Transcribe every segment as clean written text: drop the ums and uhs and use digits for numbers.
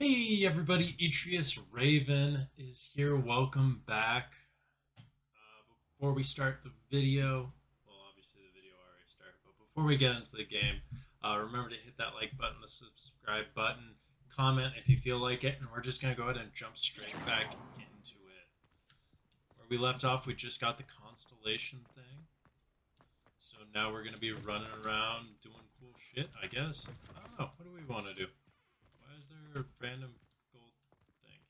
Hey everybody, EtriusRaven is here. Welcome back. Before we start the video, well, obviously the video already started, but before we get into the game, remember to hit that like button, the subscribe button, comment if you feel like it, and we're just going to go ahead and jump straight back into it. Where we left off, we just got the constellation thing. So now we're going to be running around doing cool shit, I guess. I don't know. What do we want to do? Why is there a random gold thing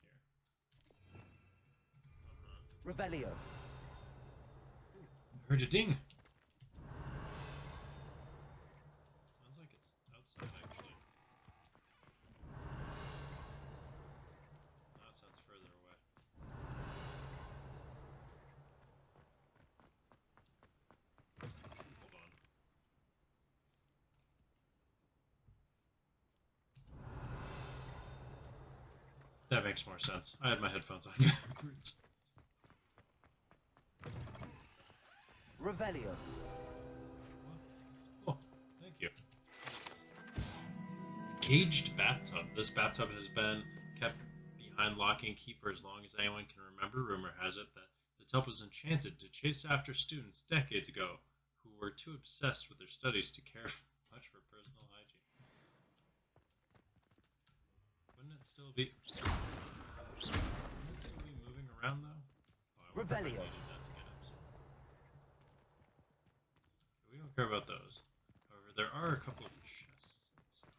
here? Revelio. I heard a ding. Sounds like it's outside, actually. No, it sounds further away. Hold on. That makes more sense. I had my headphones on backwards. Revelio. Oh, thank you. Caged bathtub. This bathtub has been kept behind lock and key for as long as anyone can remember. Rumor has it that the tub was enchanted to chase after students decades ago who were too obsessed with their studies to care much for personal hygiene. Wouldn't it still be? Wouldn't it still be moving around though? Oh, I wonder if I Revelio. needed that to get upset. We don't care about those. However, there are a couple of chests inside.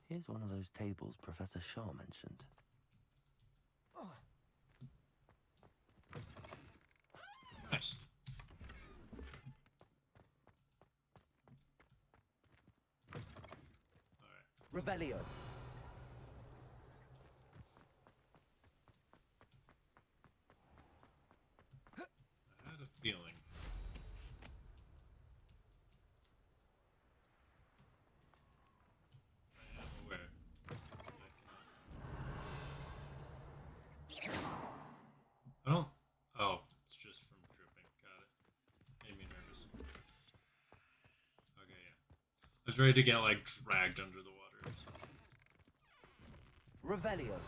Here's one of those tables Professor Shaw mentioned. Nice. Alright. Revelio. I had a feeling. I am aware. I don't. Oh, it's just from dripping. Got it. Made me nervous. Okay, yeah. I was ready to get like dragged under the water or something. Revelio.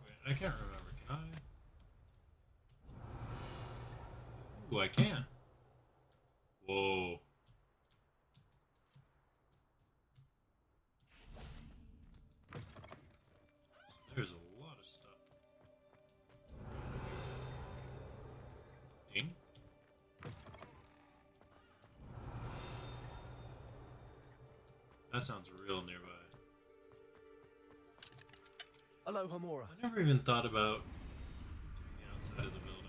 Wait, I can't remember. Can I? Ooh, I can. Whoa. There's a lot of stuff. Ding. That sounds real nearby. Alohomora. I never even thought about doing the outside of the building.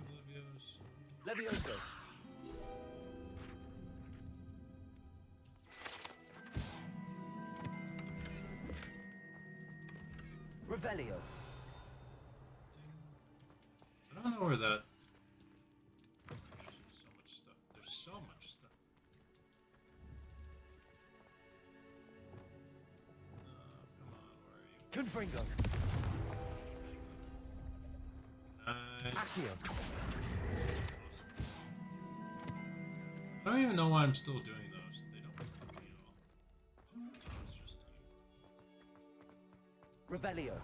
Oblivious. Levioso. Revelio. I don't know where that. Oh my gosh, there's so much stuff. There's so much stuff. Come on, where are you? Confringo. Nice. Accio. I don't even know why I'm still doing those. They don't help me at all. Oh, it's just Revelio.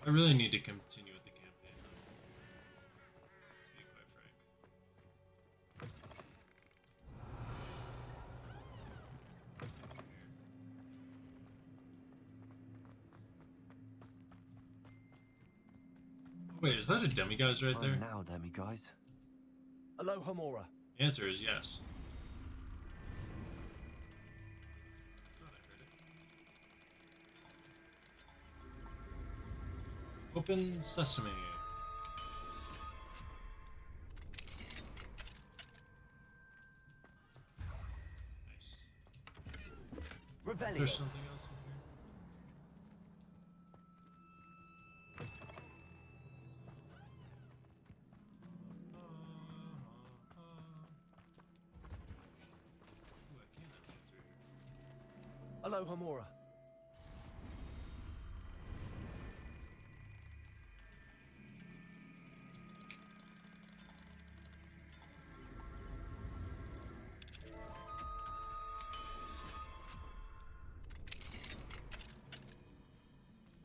I really need to continue with the campaign, though, to be quite frank. Oh, wait, is that a demiguise right there? Now, demiguise. Alohomora. The answer is yes. Thought I heard it. Open sesame. Nice. Revelio. There's something else in here. Alohomora.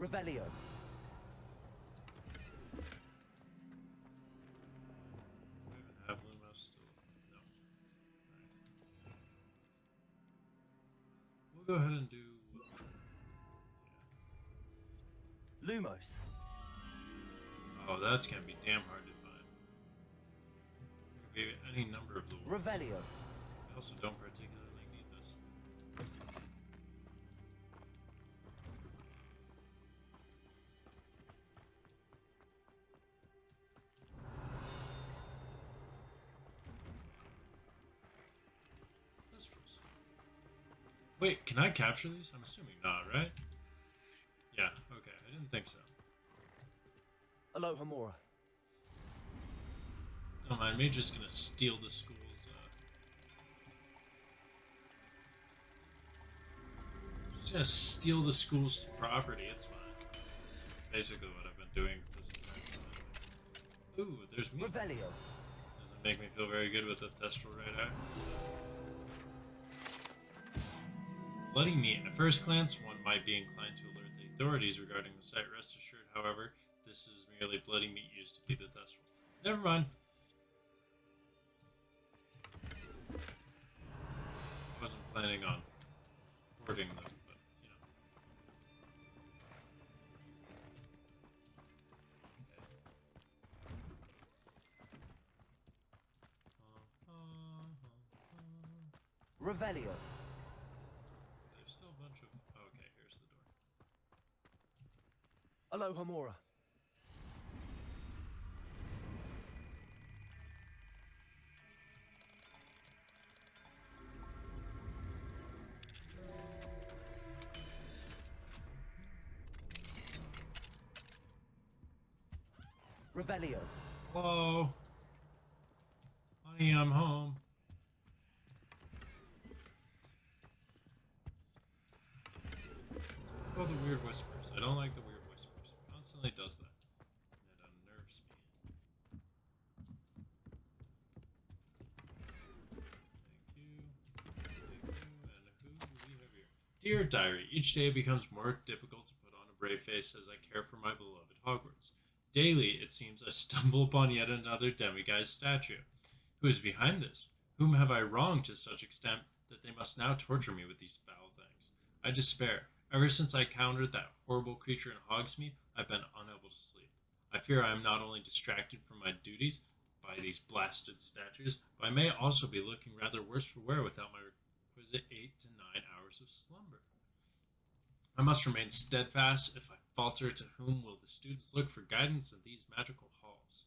Revelio. Do I even have Lumos still? No. Alright. We'll go ahead and do. Lumos. Oh, that's gonna be damn hard to find. Maybe any number of the wolves. Revelio. I also don't particularly need this. Pistols. Wait, can I capture these? I'm assuming not, right? Yeah, okay. I didn't think so. Alohomora. Don't mind me, just gonna steal the school's, just gonna steal the school's property, it's fine. Basically what I've been doing this entire time. Ooh, there's me. Revelio. Doesn't make me feel very good with the Thestral radar. Bloody meat. At first glance, one might be inclined to alert the authorities regarding the site. Rest assured, however, this is merely bloody meat used to feed the Thestrals. Never mind. I wasn't planning on hoarding them, but, you know. Revelio. There's still a bunch of... Okay, here's the door. Alohomora. Revelio. Hello? Honey, I'm home. Oh, the weird whispers. I don't like the weird whispers. It constantly does that. And it unnerves me. Thank you. And who do we have here? Dear Diary, each day it becomes more difficult to put on a brave face as I care for my beloved Hogwarts. Daily, it seems, I stumble upon yet another demiguise statue. Who is behind this? Whom have I wronged to such extent that they must now torture me with these foul things? I despair. Ever since I encountered that horrible creature in Hogsmeade, I've been unable to sleep. I fear I am not only distracted from my duties by these blasted statues, but I may also be looking rather worse for wear without my requisite 8 to 9 hours of slumber. I must remain steadfast. If I falter, to whom will the students look for guidance in these magical halls?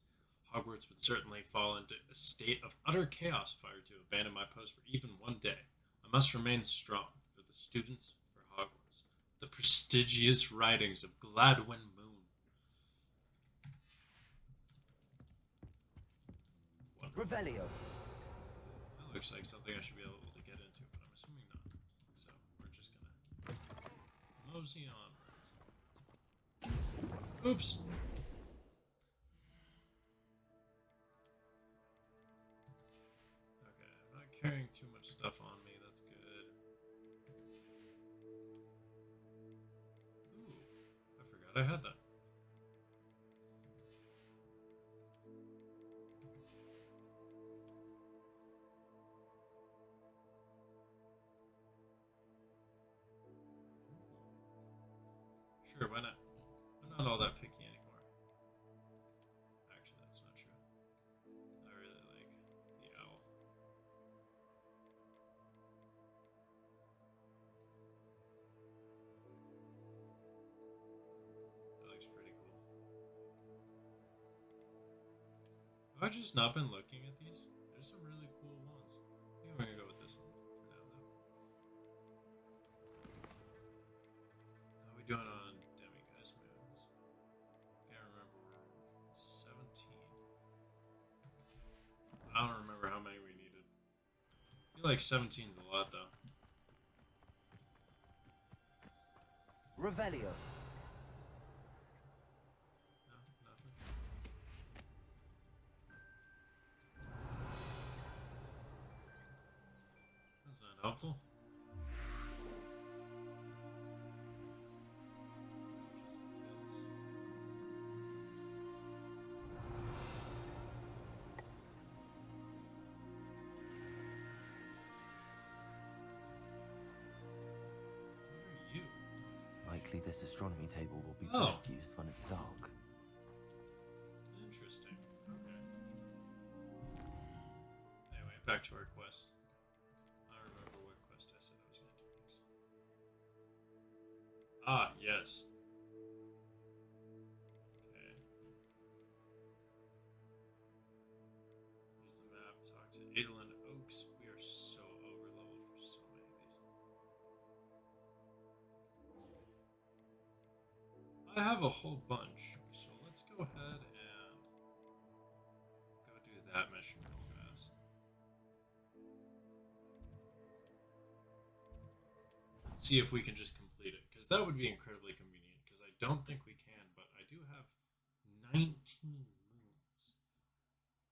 Hogwarts would certainly fall into a state of utter chaos if I were to abandon my post for even one day. I must remain strong for the students, for Hogwarts. The prestigious writings of Gladwin Moon. Wonderful. Revelio. That looks like something I should be able to get into, but I'm assuming not. So we're just gonna mosey onwards. Oops. Okay, I'm not carrying too much stuff on me. That's good. Ooh, I forgot I had that. Sure, why not? I'm not all that picky anymore. Actually, that's not true. I really like the owl. That looks pretty cool. Have I just not been looking at these? There's some really cool ones. I think I'm gonna go with this one for now, though. How are we doing on demiguise moons? Can't remember. 17. I don't remember how many we needed. I feel like 17 is a lot, though. Revelio. No, nothing. That's not helpful. Just this. What are you? Likely this astronomy table will be Oh. best used when it's dark. Interesting. Okay. Anyway, back to our quest. I don't remember what quest I said I was going to do next. Ah, yes. Okay. Use the map, talk to Adolin Oaks. We are so overleveled for so many of these. I have a whole bunch, so let's go ahead and go do that mission real fast. Let's see if we can just complete it, because that would be incredibly convenient, because I don't think we can, but I do have 19 runes.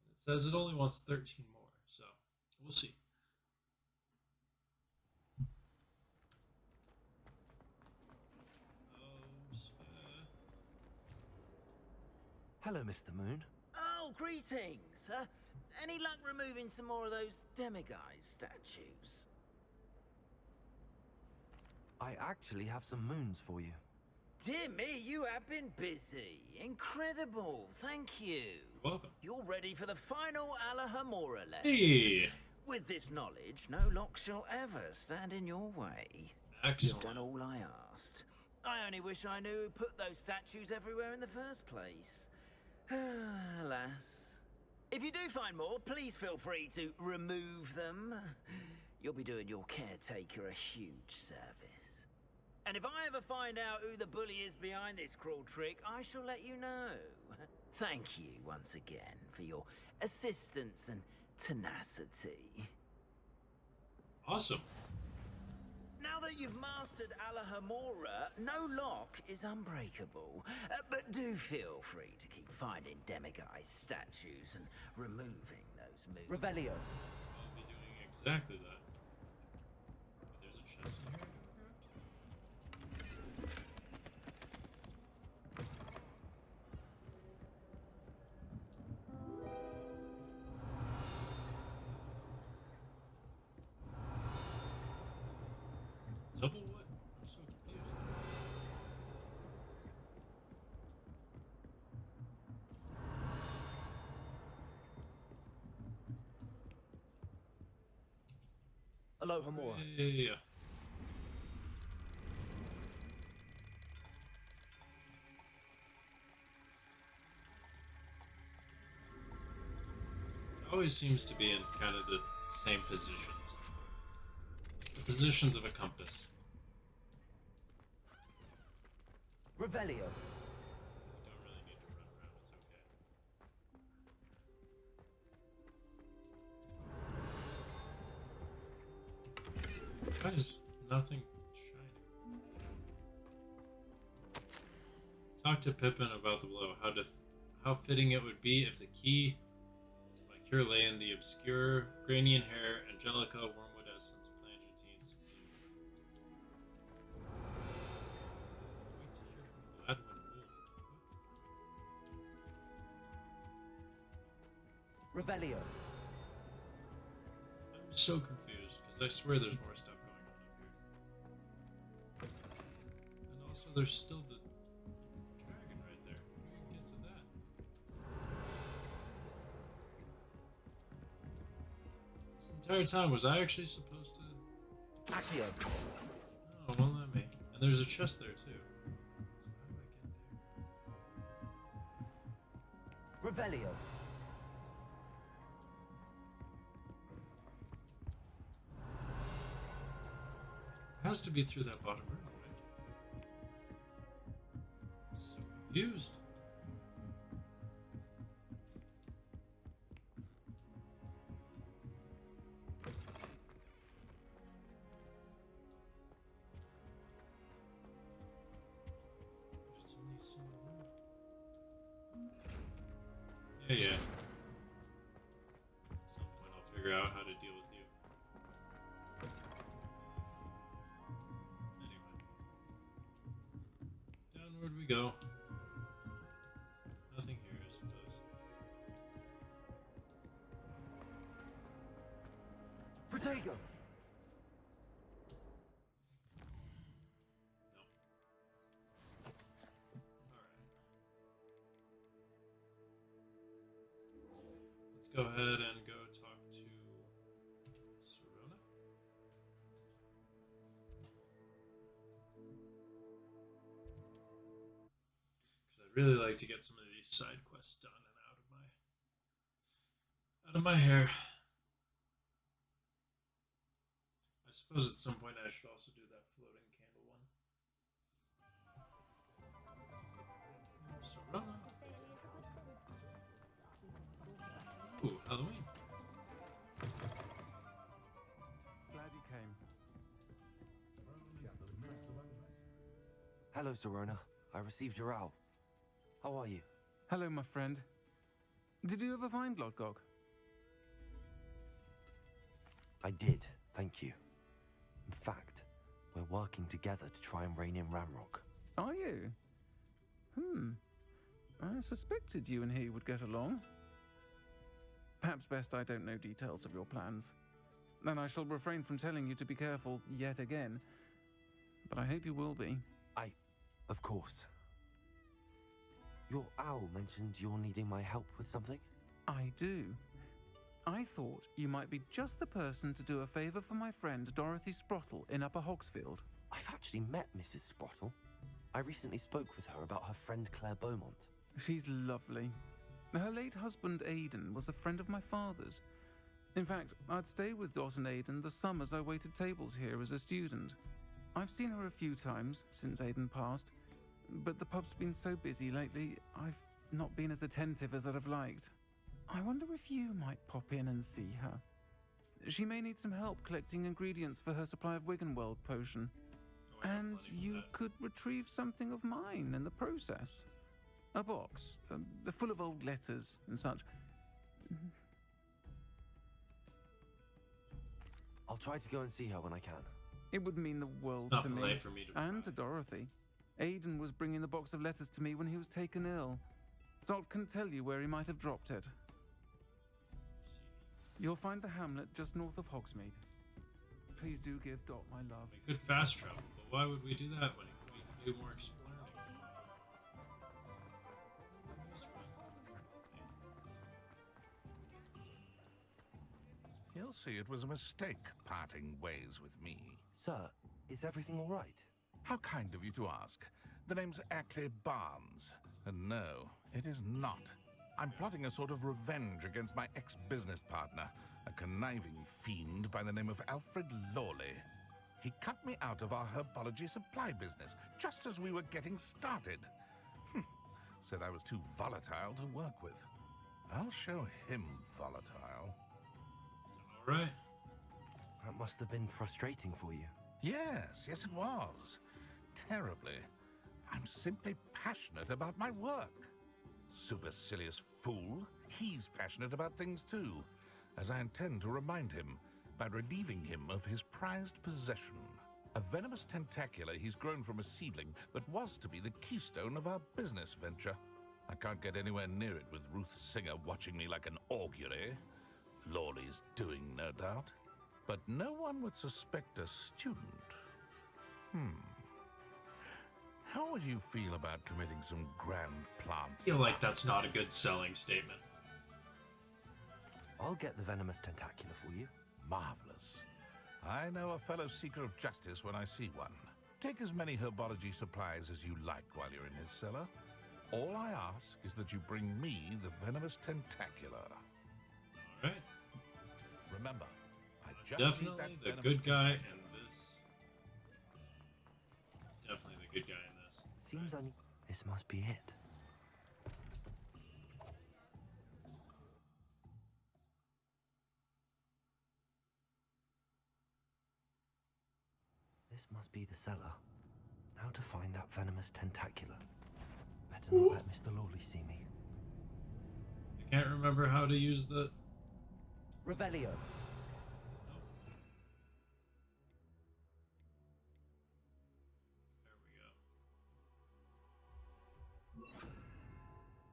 And it says it only wants 13 more, so we'll see. Hello, Mr. Moon. Oh, greetings! Any luck removing some more of those demiguise statues? I actually have some moons for you. Dear me, you have been busy. Incredible, thank you. You're welcome. You're ready for the final Alahamora lesson. Hey! With this knowledge, no lock shall ever stand in your way. You've Excellent. done all I asked. I only wish I knew who put those statues everywhere in the first place. Alas. If you do find more, please feel free to remove them. You'll be doing your caretaker a huge service. And if I ever find out who the bully is behind this cruel trick, I shall let you know. Thank you once again for your assistance and tenacity. Awesome. Now that you've mastered Alahamora, no lock is unbreakable. But do feel free to keep finding demiguise statues and removing those moves. Revelio. I'll be doing exactly that. There's a chest in here. Double what? I'm so confused. Alohomora. Yeah. It always seems to be in kind of the same positions. The positions of a compass. Revelio. You don't really need to run around, it's okay. Why is nothing shining? Talk to Pippin about the blow. How fitting it would be if the key to my cure lay in the obscure Granian hair, Angelica, Wormwood essence, Plangentine, Supreme. Wait to hear from Gladwin Wound. Revelio. I'm so confused because I swear there's more stuff going on up here. And also, there's still the dragon right there. We can get to that. This entire time, was I actually supposed to? Accio. Oh, well, let me. And there's a chest there too. So how do I get there? Revelio. It has to be through that bottom room, right? I'm so confused. Yeah. At some point I'll figure out how to deal with you. Anyway. Downward we go. Nothing here, I suppose. Protego! No. Alright. Let's go ahead and go talk to Serona. Because I'd really like to get some of these side quests done and out of my hair. I suppose at some point I should also do that floating candle one. Serona. Ooh, Halloween. Glad you came. Hello, Serona. I received your owl. How are you? Hello, my friend. Did you ever find Lodgog? I did, thank you. In fact, we're working together to try and rein in Ramrock. Are you? I suspected you and he would get along. Perhaps best I don't know details of your plans. Then I shall refrain from telling you to be careful yet again. But I hope you will be. Of course. Your owl mentioned you're needing my help with something? I do. I thought you might be just the person to do a favor for my friend Dorothy Sprottle in Upper Hogsfield. I've actually met Mrs. Sprottle. I recently spoke with her about her friend Claire Beaumont. She's lovely. Her late husband Aidan was a friend of my father's. In fact, I'd stayed with Dot and Aidan the summers I waited tables here as a student. I've seen her a few times since Aidan passed, but the pub's been so busy lately, I've not been as attentive as I'd have liked. I wonder if you might pop in and see her. She may need some help collecting ingredients for her supply of Wiggenweld potion. Oh, I got And plenty for you that. could retrieve something of mine in the process. A box, full of old letters and such. I'll try to go and see her when I can. It would mean the world It's to not me. polite for me to And to pry. Dorothy. Aidan was bringing the box of letters to me when he was taken ill. Dot can tell you where he might have dropped it. You'll find the hamlet just north of Hogsmeade. Please do give Dot my love. We could fast travel, but why would we do that when we can do more exploring? He'll see it was a mistake parting ways with me. Sir, is everything all right? How kind of you to ask. The name's Ackley Barnes. And no, it is not. I'm plotting a sort of revenge against my ex-business partner, a conniving fiend by the name of Alfred Lawley. He cut me out of our herbology supply business just as we were getting started. Said I was too volatile to work with. I'll show him volatile. All right. That must have been frustrating for you. Yes, it was. Terribly. I'm simply passionate about my work. Supercilious fool. He's passionate about things too, as I intend to remind him by relieving him of his prized possession. A venomous tentacula he's grown from a seedling that was to be the keystone of our business venture. I can't get anywhere near it with Ruth Singer watching me like an augury. Lawley's doing, no doubt. But no one would suspect a student. How would you feel about committing some grand plant? I feel like that's not a good selling statement. I'll get the venomous tentacula for you. Marvelous. I know a fellow seeker of justice when I see one. Take as many herbology supplies as you like while you're in his cellar. All I ask is that you bring me the venomous tentacula. All right. Remember, I just need Definitely that the venomous good guy tentacula. in this. Definitely the good guy in this. Seems I need... This must be it. This must be the cellar. Now to find that venomous tentacula. Better not let Mr. Lawley see me. I can't remember how to use the... Revelio. There we go.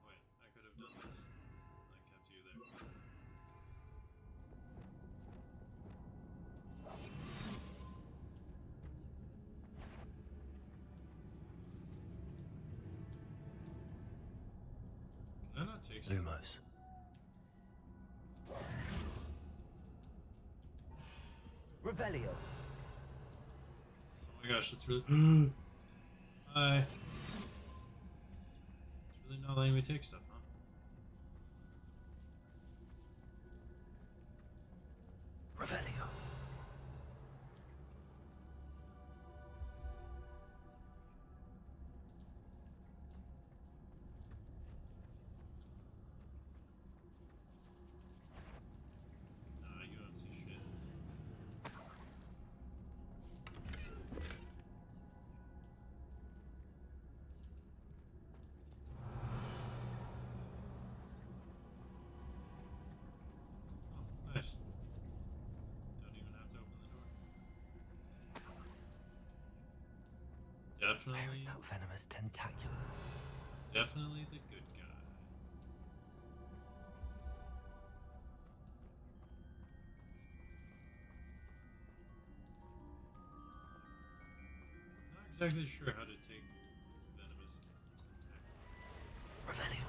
Wait, I could have done this. I kept you there. Can I not take some? Lumos. Revelio. Oh my gosh, it's really... Hi. It's really not letting me take stuff, huh? Revelio. Nah, you don't see shit. Oh, nice. Don't even have to open the door. Where is Definitely, that venomous tentacula? definitely the good guy. Not exactly sure how to take this venomous tentacle. Revelio.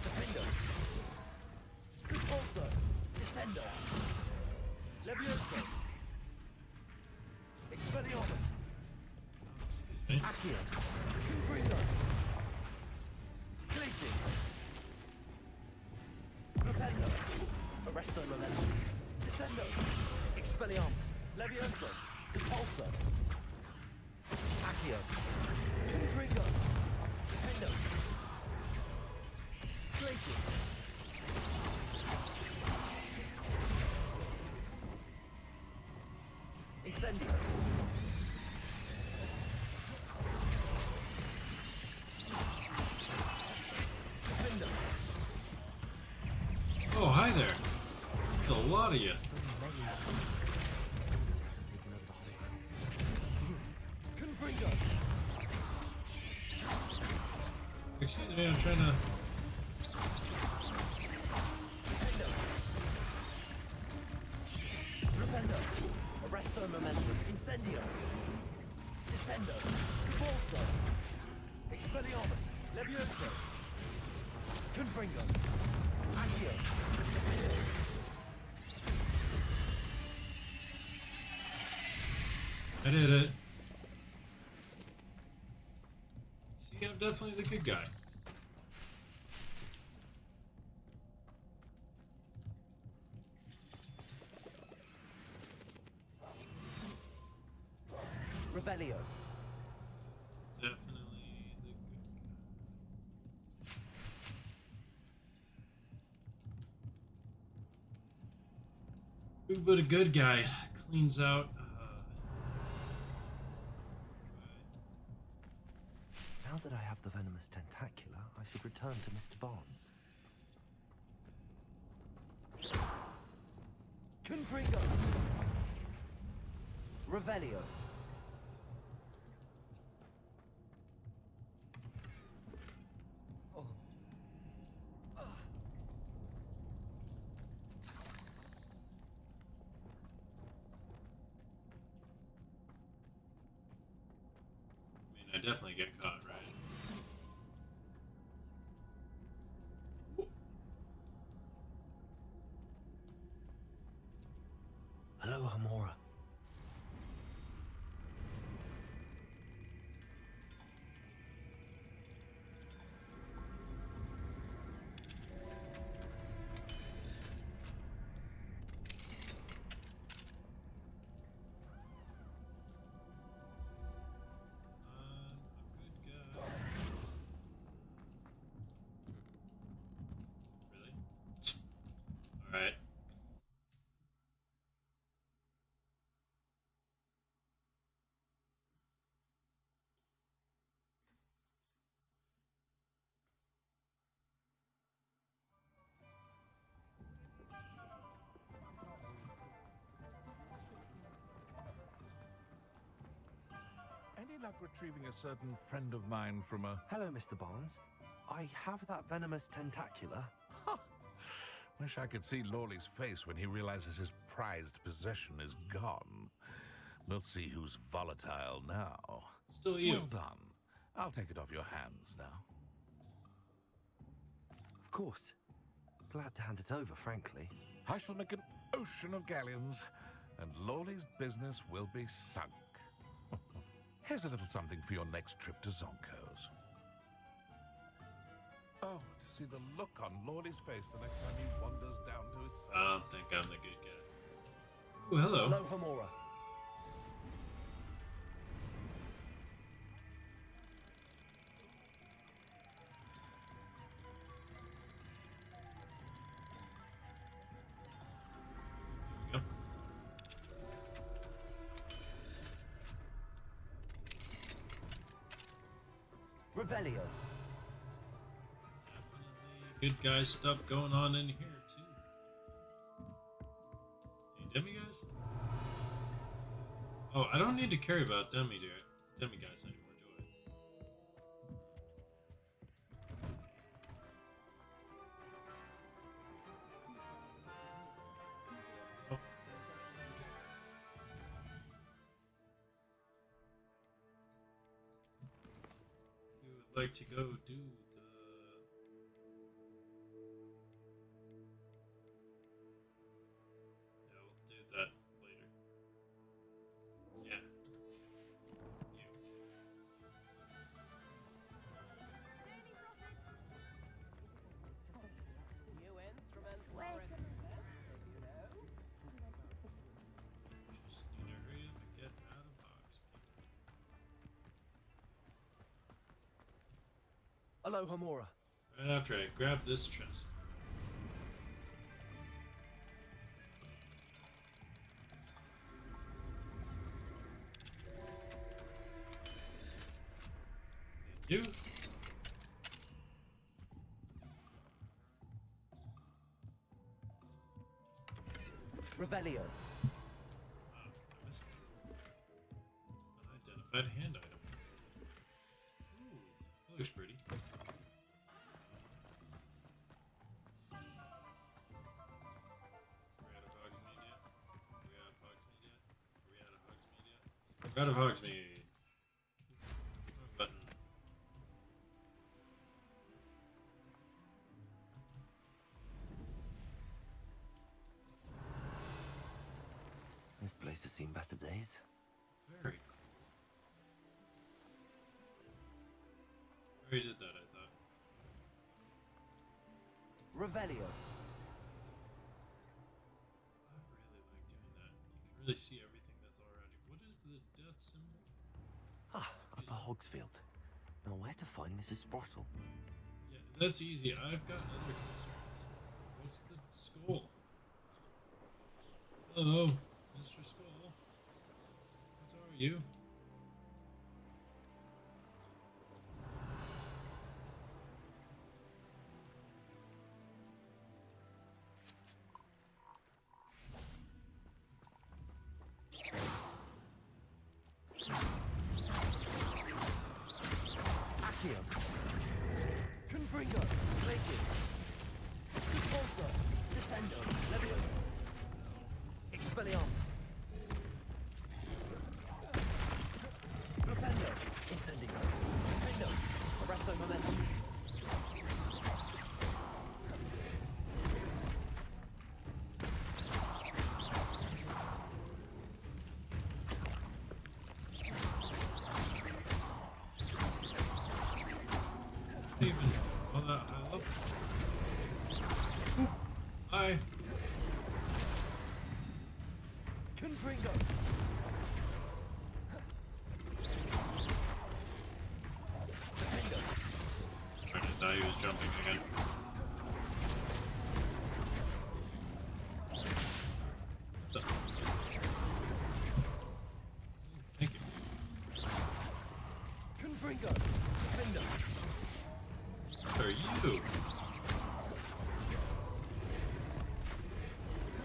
Defender. Repulsor. Descender. Levioso. Expelliarmus. Excuse me. Accio. Confringo. Glacis. Rependo. Arresto Momentum. Descendo. Expelliarmus. Levioso. Repulsor. Accio. Confringo. Defendo. Glacis. Incendio. Defender. Oh, hi there. There's a lot of you. Confringo. Excuse me, I'm trying to... Defendo. Rependo. Arresto Momentum. Incendio. Descendo. Repulso. Expelliarmus. Levioso. Confringo. Accio. I did it. See, I'm definitely the good guy. Revelio. Definitely the good guy. Ooh, but a good guy cleans out. Now that I have the venomous tentacula, I should return to Mr. Barnes. Confringo. Revelio. I mean, I definitely get caught, right? Hello, Hamora. A good guy. luck retrieving a certain friend of mine from a... Hello, Mr. Barnes. I have that venomous tentacula. Wish I could see Lawley's face when he realizes his prized possession is gone. We'll see who's volatile now. Still you. Well done. I'll take it off your hands now. Of course. Glad to hand it over, frankly. I shall make an ocean of galleons, and Lawley's business will be sunk. Here's a little something for your next trip to Zonko's. Oh, to see the look on Lawley's face the next time he wanders down to his cell. I don't think I'm the good guy. Oh, hello. Hello, Homora. Yep. Revelio. Definitely good guy stuff going on in here, too. Hey, demi-guys? Oh, I don't need to care about demi-guys anymore, do I? Oh. We would like to go do the... Yeah, we'll do that later. Yeah. You. Just need to hurry up and get out of Hogsmeade. Hello, Homora. Right after I grab this chest. Thank you. Revelio. Unidentified hand item. Ooh, that looks pretty. We're out of Hogsmeade. Button. This place has seen better days. Very cool. Already did that, I thought. Revelio. I really like doing that. You can really see everything that's all around you. What is the death symbol? Ah, Upper Hogsfield. Now where to find Mrs. Sprottle? Yeah, that's easy. I've got other concerns. What's the skull? Hello, Mr. Skull. How are you? Accio. Confringo. Glacius. Expulsor. Descendo. Levio. Expelliarmus. Propendo. Incendio. Propendo. Arresto momentum. Even on that high level. Hi. Confringo. Propendo. I just thought he was jumping again. Thank you. Confringo. Propendo. What are you?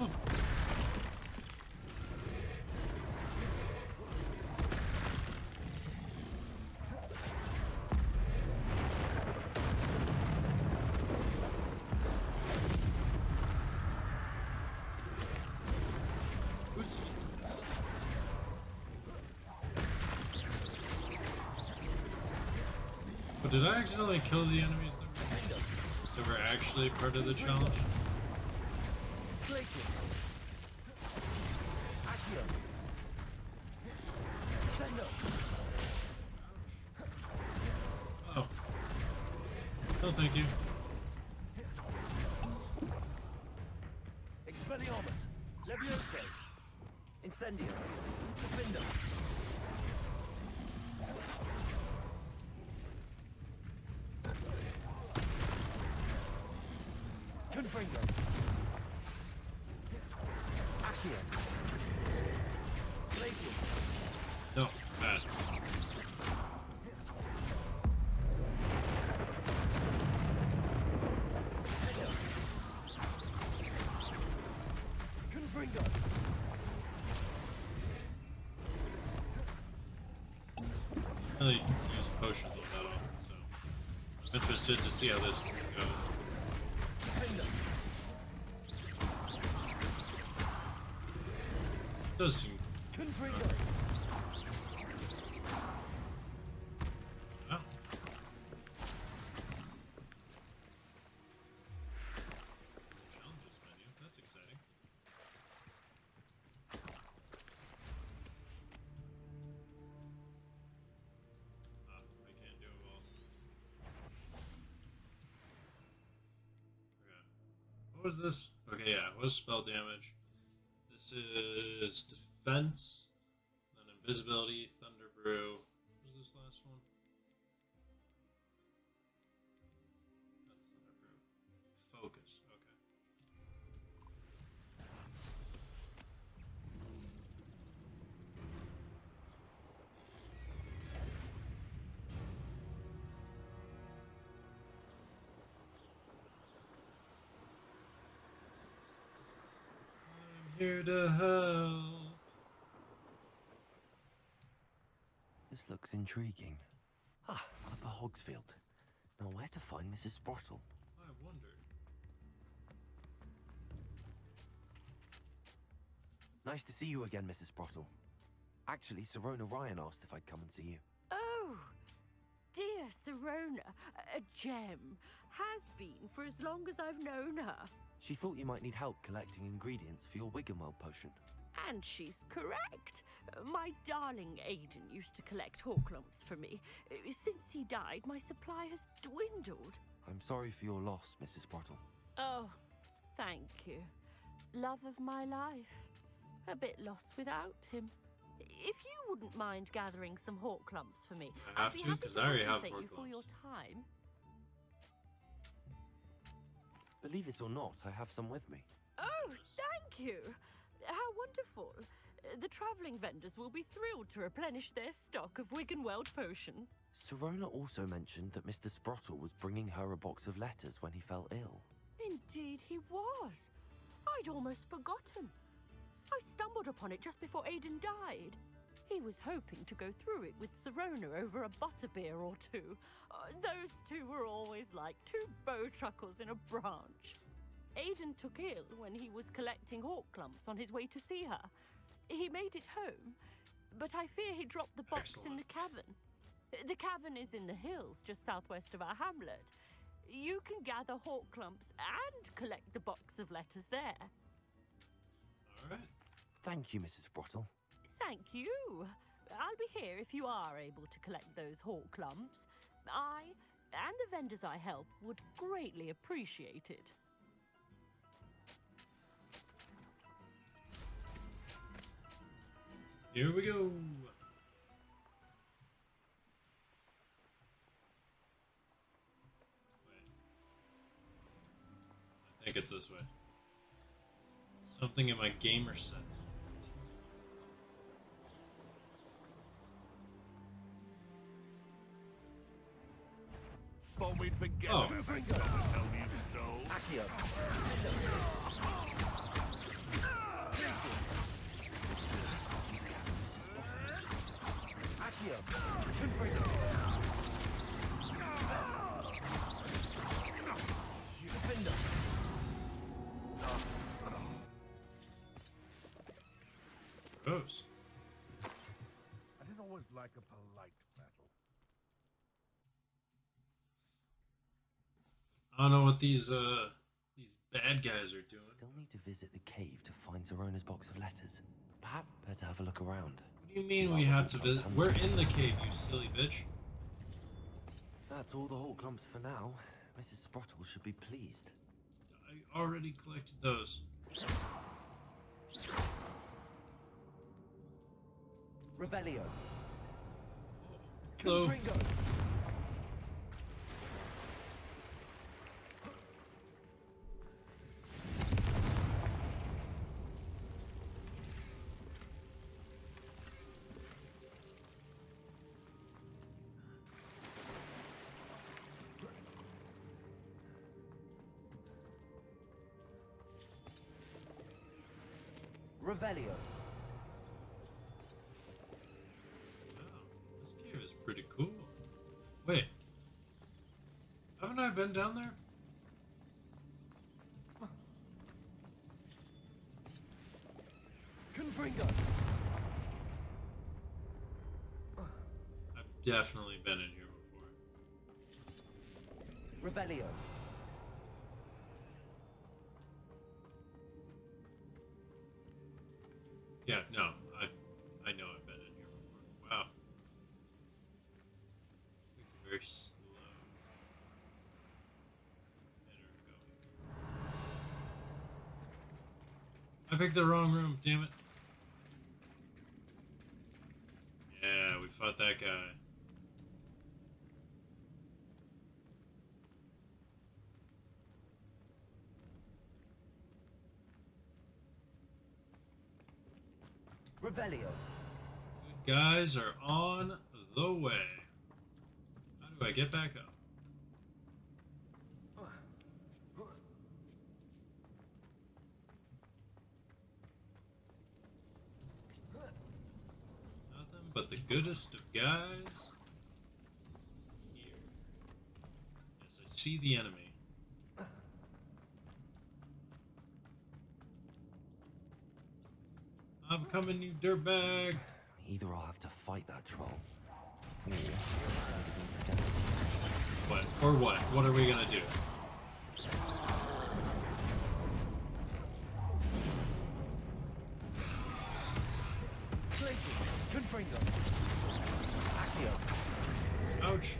Oh. did I accidentally kill the enemies that were actually part of the challenge? Oh. No, thank you. Expelliarmus, Levioso, Incendio, Defender. Confringo. Accio. Glacius. No, bad. Confringo. I really use potions a lot often, so I'm interested to see how this goes. Does seem. Wow. Challenges menu. That's exciting. I can't do it all. Okay. What was this? Okay, yeah. What was spell damage? This is defense, then invisibility, thunder brew. What was this last one? That's thunder brew. Focus. Okay. I'm here to help. This looks intriguing. Ah, Upper Hogsfield. Now where to find Mrs. Sprottle? I wondered. Nice to see you again, Mrs. Sprottle. Actually, Sirona Ryan asked if I'd come and see you. Oh, dear Sirona, a gem. Has been for as long as I've known her. She thought you might need help collecting ingredients for your Wiggenweld potion. And she's correct. My darling Aiden used to collect Horklumps for me. Since he died, my supply has dwindled. I'm sorry for your loss, Mrs. Sprottle. Oh, thank you. Love of my life. A bit lost without him. If you wouldn't mind gathering some Horklumps for me, I have I'd be to, happy 'cause to I already have compensate you for your Horklumps. time. Believe it or not, I have some with me. Oh, thank you. How wonderful. The travelling vendors will be thrilled to replenish their stock of Wiggenweld potion. Sirona also mentioned that Mr. Sprottle was bringing her a box of letters when he fell ill. Indeed he was. I'd almost forgotten. I stumbled upon it just before Aiden died. He was hoping to go through it with Sirona over a butterbeer or two. Those two were always like two bowtruckles in a branch. Aiden took ill when he was collecting Horklumps on his way to see her. He made it home, but I fear he dropped the box in the cavern. The cavern is in the hills just southwest of our hamlet. You can gather Horklumps and collect the box of letters there. All right. Thank you, Mrs. Sprottle. Thank you. I'll be here if you are able to collect those Horklumps. I and the vendors I help would greatly appreciate it. Here we go. Wait. I think it's this way. Something in my gamer senses. Thought we'd forget Oh. about that dumb you stole. Accio. Accio. Confringo. Defender. Gross. I didn't always like a polite battle. I don't know what these bad guys are doing. Still need to visit the cave to find Zerona's box of letters. Perhaps better have a look around. What do you mean we have to visit? We're in the cave, you silly bitch. That's all the whole clumps for now. Mrs. Sprottle should be pleased. I already collected those. Revelio. Hello. Confringo. Revelio. Wow, this cave is pretty cool. Wait, haven't I been down there? Confringo. I've definitely been in here before. Revelio. Yeah, no, I know I've been in here before. Wow. It's very slow. Better going. I picked the wrong room, damn it. Yeah, we fought that guy. Revelio. Good guys are on the way. How do I get back up? Nothing but the goodest of guys here. Yes, I see the enemy. I'm coming, you dirtbag. Either I'll have to fight that troll, or What? Or what? What are we gonna do? Ouch.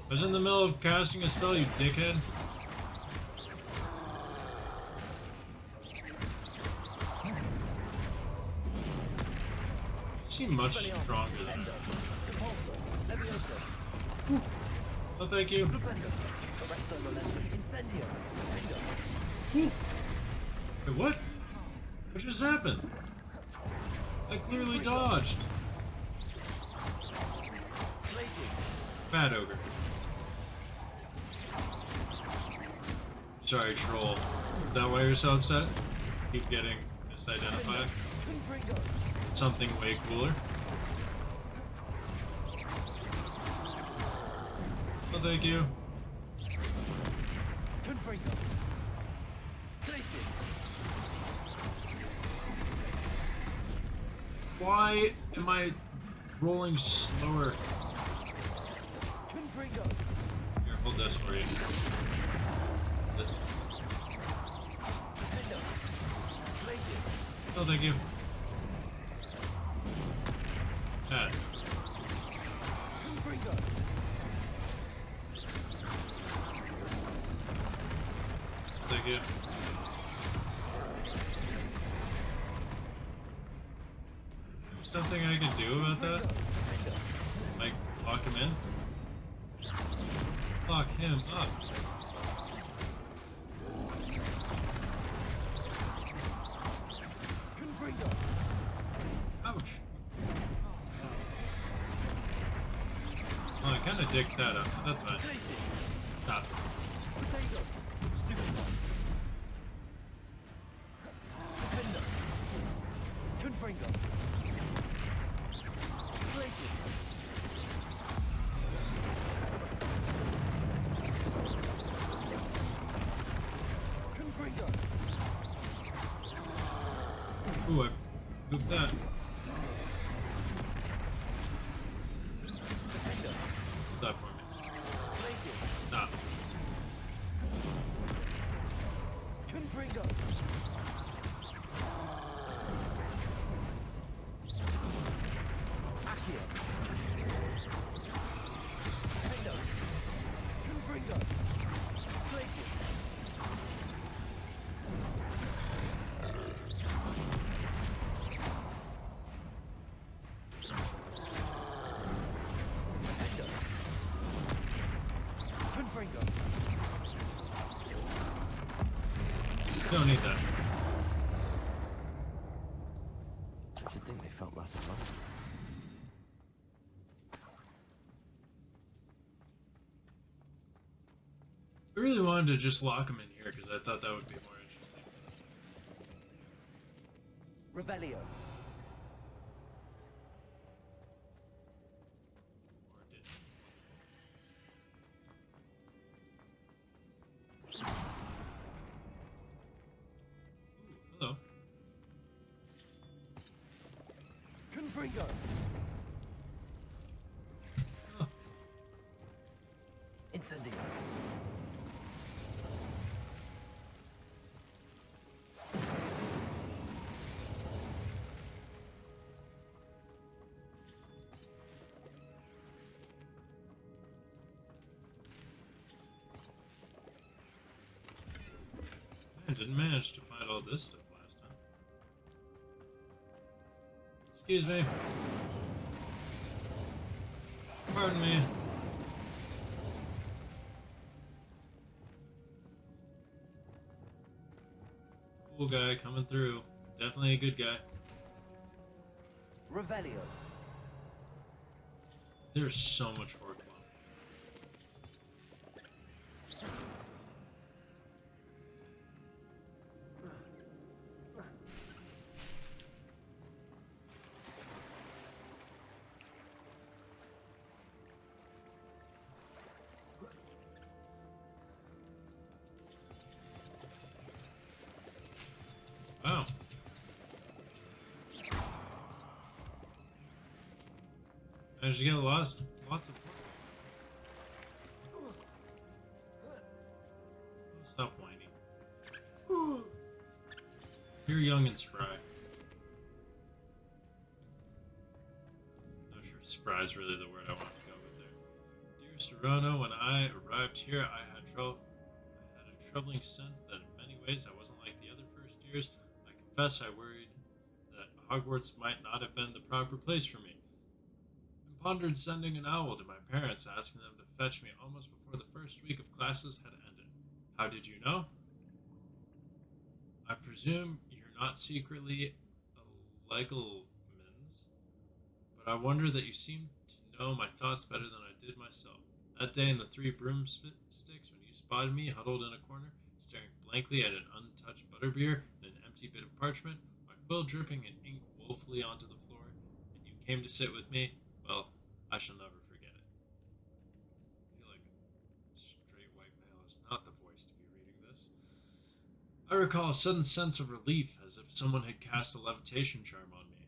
I was in the middle of casting a spell, you dickhead. You seem much stronger than that. Oh, thank you. Wait, what? What just happened? I clearly dodged. Bad ogre. Sorry, troll. Is that why you're so upset? Keep getting misidentified? Something way cooler. Oh, thank you. Why am I rolling slower? Here, hold this for you. This. Oh, thank you. That. Thank you. Something I can do about that? Like, lock him in? Lock him up. Ouch. Oh, I kinda dicked that up. That's fine. Stop. Ooh, I pooped that. Stop for me. Stop. Confringo! Accio! Hendo! Confringo! Place it! Hendo! Confringo! Don't need that. I should think they felt less alone. I really wanted to just lock him in here because I thought that would be more interesting. Revelio. Or did. Ooh, hello. Confringo. Oh, Incendio. I didn't manage to find all this stuff last time. Excuse me. Pardon me. Cool guy coming through. Definitely a good guy. Revelio. There's so much work left. Wow. Managed to get lots of. Stop whining. You're young and spry. Not sure if spry is really the word I want to go with there. Dear Serrano, when I arrived here, I had a troubling sense that in many ways I wasn't like the other first years. I confess I worried that Hogwarts might not have been the proper place for me. I pondered sending an owl to my parents, asking them to fetch me almost before the first week of classes had ended. How did you know? I presume you're not secretly a Legalmans, but I wonder that you seem to know my thoughts better than I did myself. That day in the three broomsticks, when you spotted me huddled in a corner, staring blankly at an untouched butterbeer and an empty bit of parchment, my quill dripping and ink woefully onto the floor, and you came to sit with me, well, I shall never forget it. I feel like a straight white male is not the voice to be reading this. I recall a sudden sense of relief, as if someone had cast a levitation charm on me.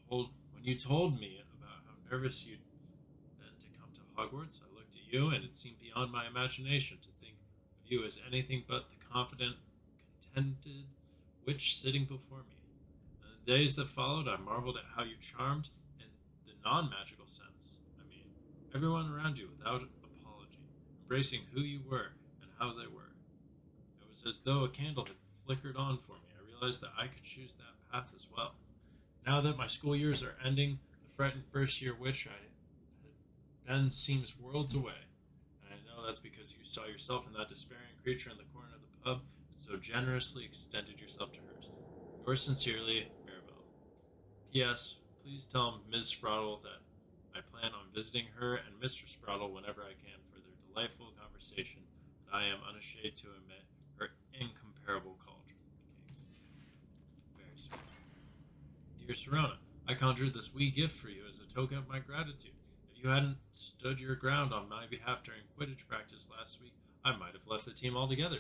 When you told me about how nervous you'd been to come to Hogwarts, I looked at you, and it seemed beyond my imagination to think of you as anything but the confident, contented witch sitting before me. In the days that followed, I marveled at how you charmed in the non-magical sense. I mean, everyone around you without apology, embracing who you were and how they were. It was as though a candle had flickered on for me. I realized that I could choose that path as well. Now that my school years are ending, the frightened first-year witch I had been seems worlds away. And I know that's because you saw yourself in that despairing creature in the corner of the pub and so generously extended yourself to hers. Yours sincerely, Maribel. P.S. Please tell Ms. Sproudle that I plan on visiting her and Mr. Sproudle whenever I can for their delightful conversation that I am unashamed to admit her incomparable cauldron cakes. Very sweet. Dear Serona, I conjured this wee gift for you as a token of my gratitude. If you hadn't stood your ground on my behalf during Quidditch practice last week, I might have left the team altogether.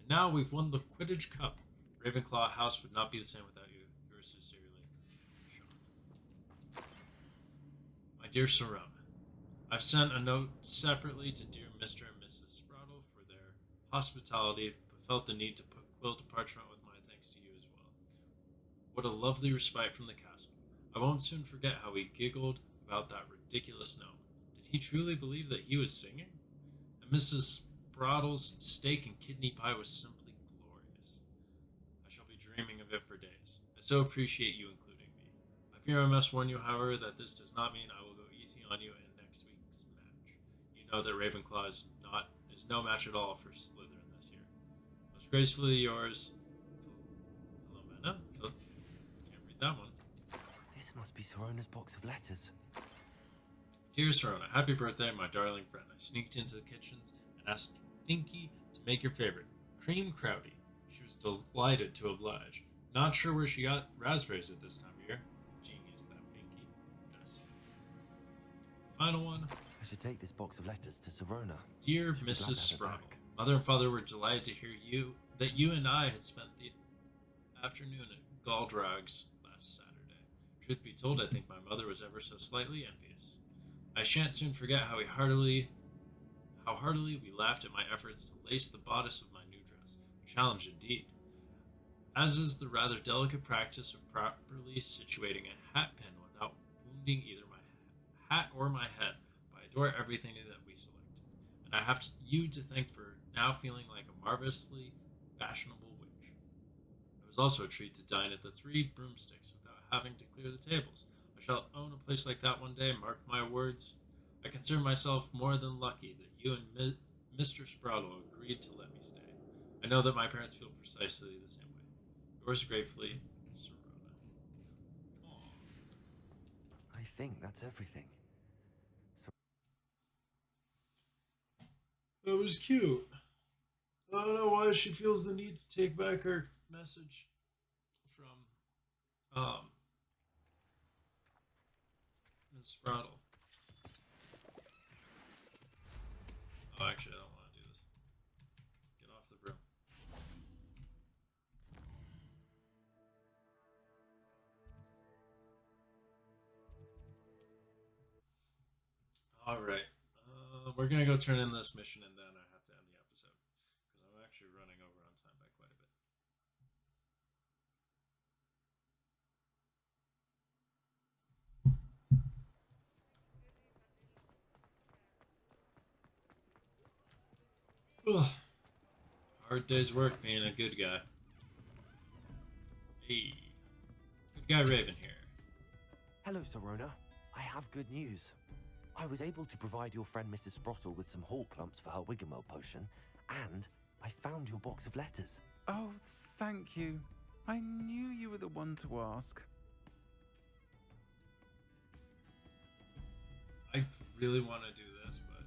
And now we've won the Quidditch Cup. Ravenclaw House would not be the same without you. Yours sincerely, Sean. My dear Serona, I've sent a note separately to dear Mr. and Mrs. Sproudle for their hospitality, but felt the need to put quilt to parchment with my thanks to you as well. What a lovely respite from the castle. I won't soon forget how he giggled about that ridiculous gnome. Did he truly believe that he was singing? And Mrs. Brottle's steak and kidney pie was simply glorious. I shall be dreaming of it for days. I so appreciate you including me. I fear I must warn you, however, that this does not mean I will go easy on you in next week's match. You know that Ravenclaw is no match at all for Slytherin this year. Most gracefully yours, Philomena. Can't read that one. This must be Sorona's box of letters. Dear Serona, happy birthday, my darling friend. I sneaked into the kitchens and asked Finky to make your favorite, cream crowdy. She was delighted to oblige. Not sure where she got raspberries at this time of year. Genius, that Finky. Yes. Final one. I should take this box of letters to Serona. Dear She'll be glad Mrs. to have it Sproul, back. Mother and Father were delighted to hear that you and I had spent the afternoon at Galdrag's last Saturday. Truth be told, I think my mother was ever so slightly envious. I shan't soon forget how heartily we laughed at my efforts to lace the bodice of my new dress. A challenge indeed. As is the rather delicate practice of properly situating a hat pin without wounding either my hat or my head. But I adore everything that we selected, and I have you to thank for now feeling like a marvelously fashionable witch. It was also a treat to dine at the Three Broomsticks without having to clear the tables. I shall own a place like that one day, mark my words. I consider myself more than lucky that you and Mr. Sproul agreed to let me stay. I know that my parents feel precisely the same way. Yours gratefully, Serona. I think that's everything. That was cute. I don't know why she feels the need to take back her message from Ms. Spraddle. Oh, actually, I don't want to do this. Get off the broom. All right. We're going to go turn in this mission and then I have to end the episode because I'm actually running over on time by quite a bit. Ugh. Hard day's work being a good guy. Hey, good guy Raven here. Hello, Serona. I have good news. I was able to provide your friend Mrs. Sprottle with some Horcrux for her Wiggenweld potion, and I found your box of letters. Oh, thank you. I knew you were the one to ask. I really want to do this, but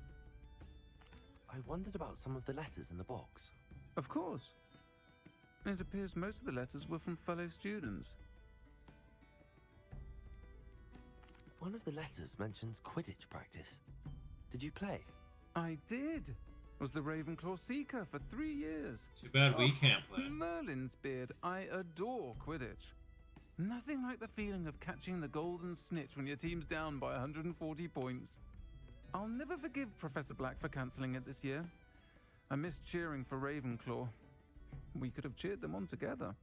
I wondered about some of the letters in the box. Of course. It appears most of the letters were from fellow students. One of the letters mentions Quidditch practice. Did you play? I did. Was the Ravenclaw Seeker for 3 years. too bad we can't play. Merlin's beard. I adore Quidditch. Nothing like the feeling of catching the golden snitch when your team's down by 140 points. I'll never forgive Professor Black for cancelling it this year. I missed cheering for Ravenclaw. We could have cheered them on together.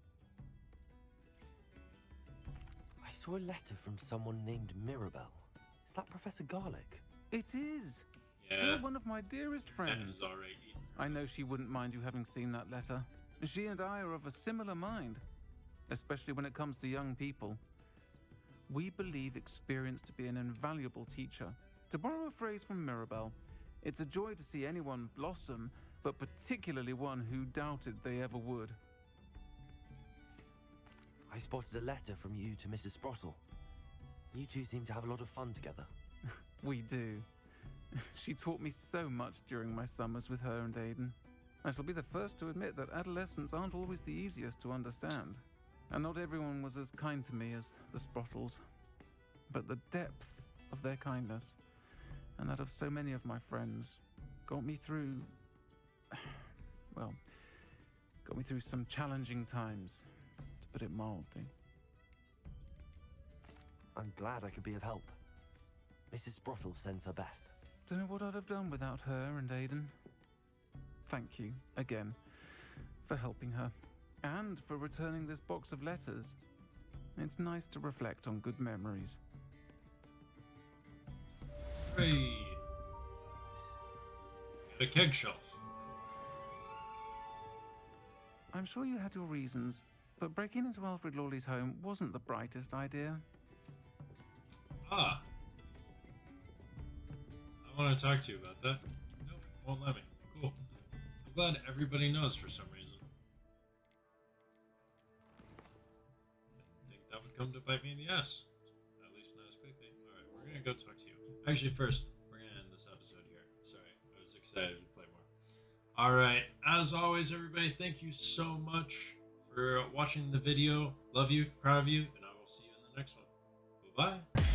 I saw a letter from someone named Mirabelle. Is that Professor Garlick? It is. Yeah, Still one of my dearest that friends. is already eaten. I know she wouldn't mind you having seen that letter. She and I are of a similar mind, especially when it comes to young people. We believe experience to be an invaluable teacher. To borrow a phrase from Mirabelle, it's a joy to see anyone blossom, but particularly one who doubted they ever would. I spotted a letter from you to Mrs. Sprottle. You two seem to have a lot of fun together. We do. She taught me so much during my summers with her and Aiden. I shall be the first to admit that adolescents aren't always the easiest to understand. And not everyone was as kind to me as the Sprottles. But the depth of their kindness, and that of so many of my friends, got me through... well, got me through some challenging times, to put it mildly. I'm glad I could be of help. Mrs. Sprottle sends her best. Don't know what I'd have done without her and Aiden. Thank you, again, for helping her. and for returning this box of letters. It's nice to reflect on good memories. Hey. Got a keg shelf. I'm sure you had your reasons, but breaking into Alfred Lawley's home wasn't the brightest idea. Ah. I want to talk to you about that. Nope, won't let me. Cool. I'm glad everybody knows for some reason. Didn't think that would come to bite me in the ass. At least not as quickly. Alright, we're gonna go talk to you. Actually, first, we're gonna end this episode here. Sorry, I was excited to play more. Alright, as always, everybody, thank you so much for watching the video. Love you, proud of you, and I will see you in the next one. Bye-bye.